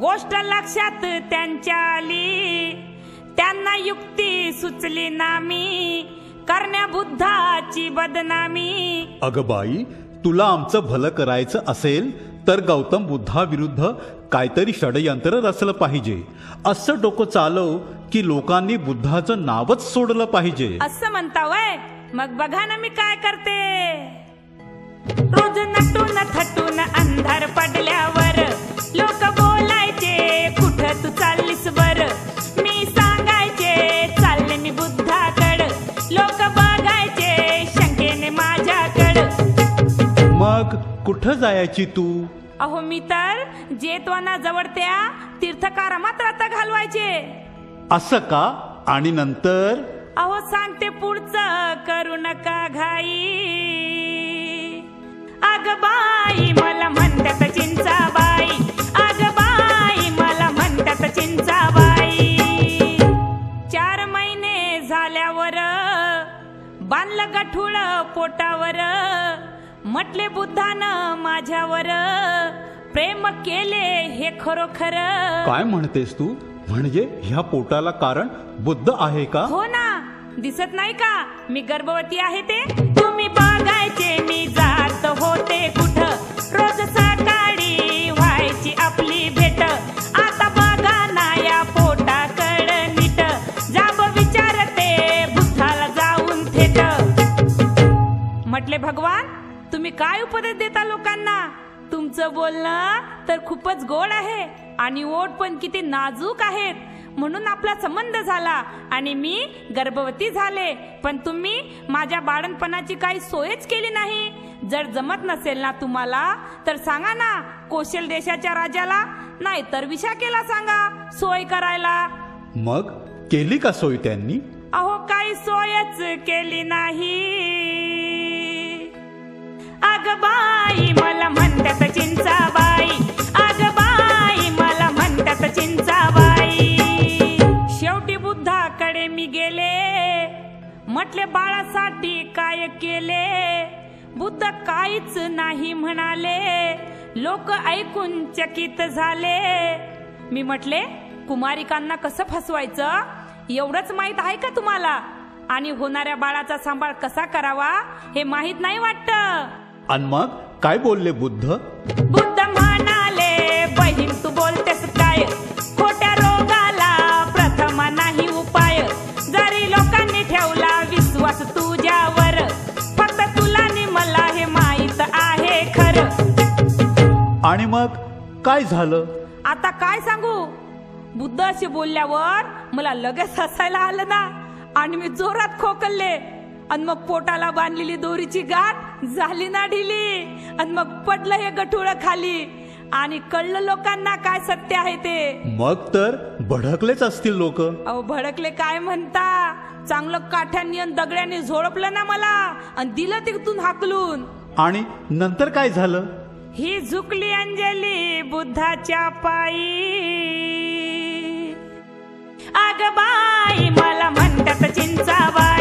गोष्ट लक्षात त्यांच्या आली, त्यांना युक्ती सुचली नामी, करण्या बुद्धाची बदनामी. अगं बाई, तुला आमचं भलं करायचं असेल तर गौतम बुद्धाविरुद्ध काहीतरी षडयंत्र रचलं पाहिजे. असं डोकं चालव की लोकांनी बुद्धाचं नावच सोडलं पाहिजे. असं म्हणता वय? मग बघा ना मी काय करते. रोज नटून थटून अंधार पडल्यावर लोक बोलायचे, कुठं तू चाललीस बर. मी सांगायचे चालले मी बुद्धाकड, लोक बघायचे शंकेने माझ्याकड. मग कुठं जायची तू? अहो मी तर जेतवाना जवळत्या तीर्थकारामात रात्र घालवायचे. असं का? आणि नंतर? अहो सांगते पुढचं, करू नका घाई. अग बाई मला म्हणतात चिंचाबाई, अग बाई मला म्हणतात चिंचाबाई. 4 महिने झाल्यावर बांधलं गठुळ पोटावर, म्हटले बुद्धानं माझ्यावर प्रेम केले हे खरोखर. काय म्हणतेस तू? म्हणजे ह्या पोटाला कारण बुद्ध आहे का? हो ना, दिसत नाही का मी गर्भवती आहे ते? तुम्ही बघायचे मी जात होते कुठं, रोज सकाळी व्हायची आपली भेट. आता बघा ना या पोटाकड नीट, जाब विचारते बुद्धाला जाऊन थेट. म्हटले भगवान तुम्ही काय उपदेश देता लोकांना? तुमचं बोलणं तर खूपच गोड आहे आणि ओठ पण किती नाजूक आहेत, म्हणून आपला संबंध झाला आणि मी गर्भवती झाले. पण तुम्ही माझ्या बाळणपणाची काही सोयच केली नाही. जर जमत नसेल ना तुम्हाला तर सांगा ना कौशल देशाच्या राजाला, नाही तर विशाखेला सांगा सोय करायला. मग केली का सोय त्यांनी? अहो काही सोयच केली नाही. अग बाई मला म्हणतात चिंचाबाई, अग बाई मला म्हणतात चिंचाबाई. शेवटी बुद्धाकडे मी गेले, म्हटले बाळासाठी काय केले. बुद्ध काहीच नाही म्हणाले, लोक ऐकून चकित झाले. मी म्हटले कुमारिकांना कसं फसवायचं एवढंच माहित आहे का तुम्हाला? आणि होणाऱ्या बाळाचा सांभाळ कसा करावा हे माहित नाही वाटतं. आणि मग काय बोलले बुद्ध? बुद्ध म्हणाले बहीण तू बोलतेस काय, खोट्या रोगाला प्रथम नाही उपाय. जरी लोकांनी ठेवला विश्वास तुझ्यावर, फक्त तुला नि मला हे माहित आहे खरं. आणि मग काय झालं? आता काय सांगू? बुद्ध असे बोलल्यावर मला लगेच हसायला आलं ना, आणि मी जोरात खोकलले. आणि मग पोटाला बांधलेली दोरीची गाठ झाली ना ढिली, आणि मग पडलं हे गठुळ खाली, आणि कळलं लोकांना काय सत्य आहे ते. मग तर भडकलेच असतील लोक. अहो भडकले काय म्हणता, चांगलं काठ्यांनी आणि दगड्यांनी झोडपलं ना मला आणि दिलं तिथून हाकलून. आणि नंतर काय झालं? ही झुकली अंजली बुद्धाच्या पायी. अग बाई मला म्हणतात चिंचाबाई,